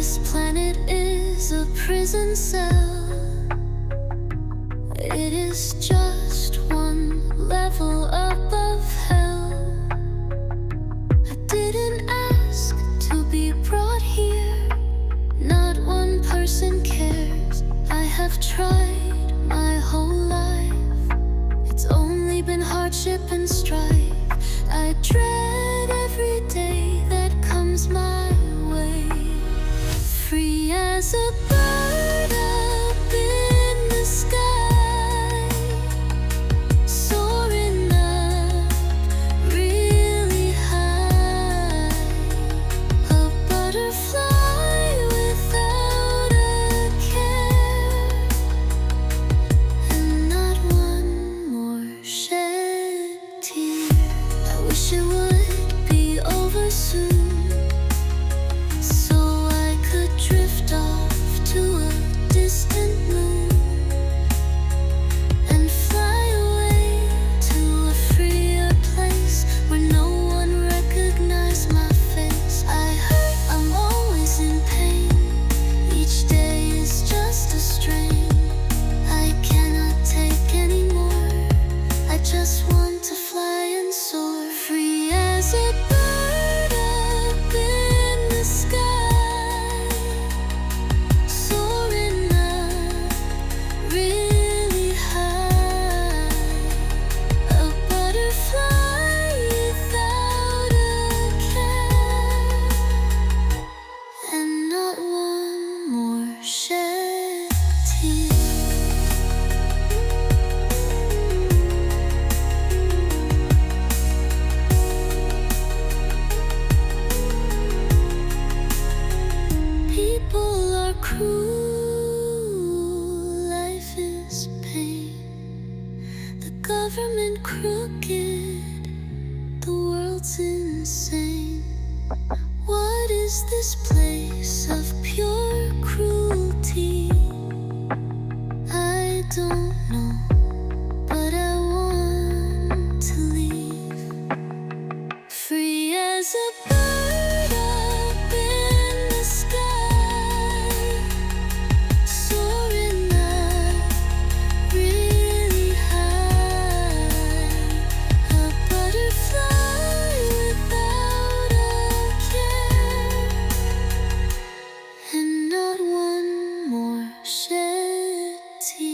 This planet is a prison cell. It is just one level above hell. I didn't ask to be brought here. Not one person cares. I have tried my whole life. It's only been hardship and strife. I dread every day that comes my way. Free as a bird up in the sky, soaring up really high, a butterfly without a care, and not one more shed tear. I wish it would be over soon, drift off to a distant moon and fly away to a freer place where no one recognizes my face. I hurt, I'm always in pain. Each day is just a strain. I cannot take anymore. I just want to fly and soar, free as a bird up in the sky. People are cruel, life is pain. The government crooked, the world's insane. What is this place of pure cruelty? I don't know, but I want to leave. Free as a bird up in the sky, soaring up really high, a butterfly without a care, and not one more shed tear.